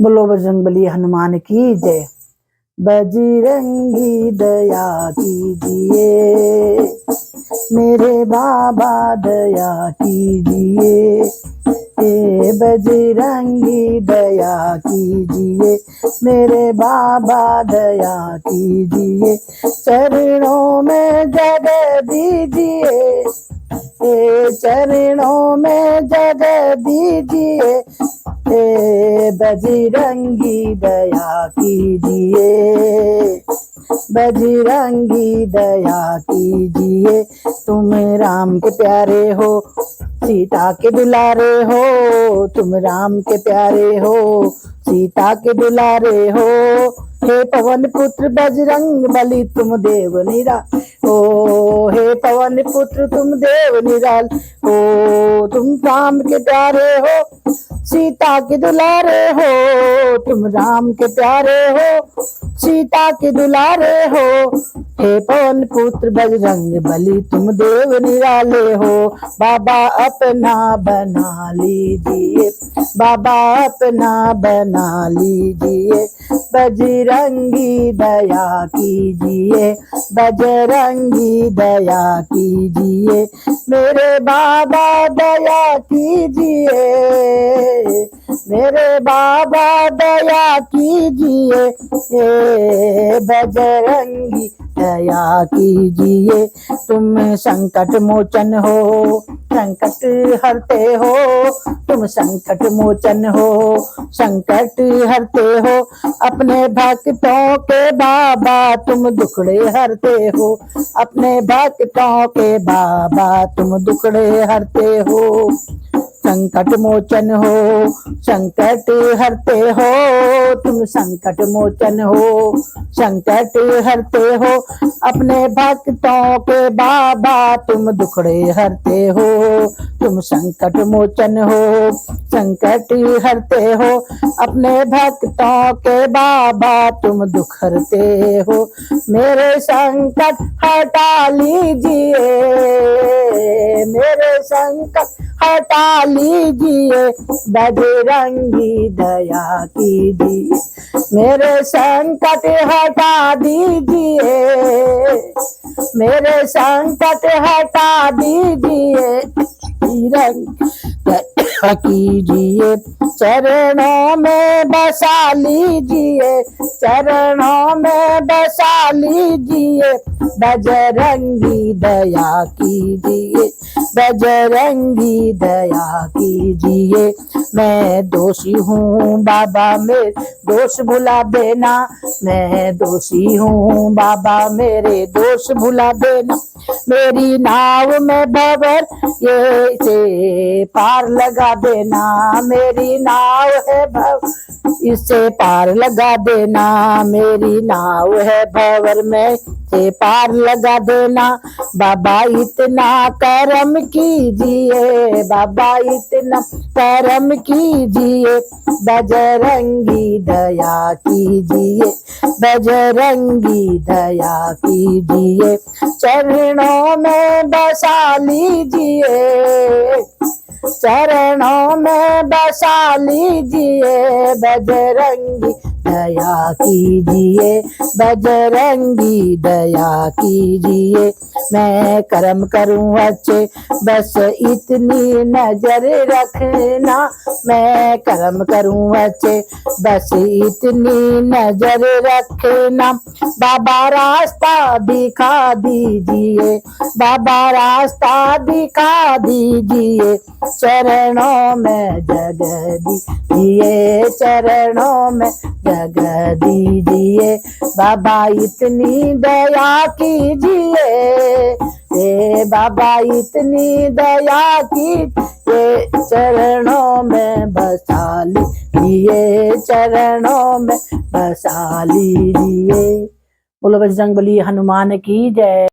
बोलो बजरंगबली हनुमान की जय। बजरंगी दया कीजिए, मेरे बाबा दया कीजिए। हे बजरंगी दया कीजिए, मेरे बाबा दया कीजिए। चरणों में जगह दीजिए, हे चरणों में जगह दीजिए। हे बजरंगी दया कीजिए, बजरंगी दया कीजिए। तुम राम के प्यारे हो, सीता के दुलारे हो। तुम राम के प्यारे हो, सीता के दुलारे हो। हे पवन पुत्र बजरंग बली तुम देव निराल हो। हे पवन पुत्र तुम देव निराल हो। तुम राम के प्यारे हो, सीता के दुलारे हो। तुम राम के प्यारे हो, सीता के दुलारे हो। हे पवन पुत्र बजरंग बली तुम देव निराले हो। बाबा अपना बना लीजिए, बाबा अपना बना लीजिए। बजरंगी दया कीजिए, बजरंगी दया कीजिए। मेरे बाबा दया कीजिए, मेरे बाबा दया कीजिए। बजरंगी दया कीजिए। तुम संकट मोचन हो, संकट हरते हो। तुम संकट मोचन हो, संकट हरते हो। अपने भक्तों के बाबा तुम दुखड़े हरते हो। अपने भक्तों के बाबा तुम दुखड़े हरते हो। संकट मोचन हो, संकट हरते हो। तुम संकट मोचन हो, संकट हरते हो। अपने भक्तों के बाबा तुम दुखड़े हरते हो। तुम संकट मोचन हो, संकट हरते हो। अपने भक्तों के बाबा तुम दुख हरते हो। मेरे संकट हटा लीजिए, मेरे संकट हटा लीजिए। बजरंगी दया कीजिए, मेरे संकट हटा दीजिए। मेरे संकट हटा दीजिए, दया कीजिए। चरणों में बसा लीजिए, चरणों में बसा लीजिए। बजरंगी दया कीजिए, बजरंगी दया कीजिए। मैं दोषी हूँ बाबा मेरे दोष भुला देना। मैं दोषी हूँ बाबा मेरे दोष भुला देना। मेरी नाव में भंवर ये से पार लगा देना। मेरी नाव है भंवर इससे पार लगा देना। मेरी नाव है भंवर में से पार लगा देना। बाबा इतना करम कीजिए, बाबा इतना करम कीजिए। बजरंगी दया कीजिए, बजरंगी दया कीजिए। चरणों में बसा लीजिए, चरणों में बसा लीजिए। बजरंगी दया कीजिए, बजरंगी दया कीजिए। मैं कर्म करूं अच्छे बस इतनी नजर रखना। मैं कर्म करूं अच्छे बस इतनी नजर रखना। बाबा रास्ता दिखा दीजिए, बाबा रास्ता दिखा दीजिए। चरणों में जगह दीजिए, चरणों में जगह दीजिए। बाबा इतनी दया कीजिए, हे बाबा इतनी दया कीजिए। चरणों में बसा लीजिए, चरणों में बसा लीजिए। बोलो बजरंगबली हनुमान की जय।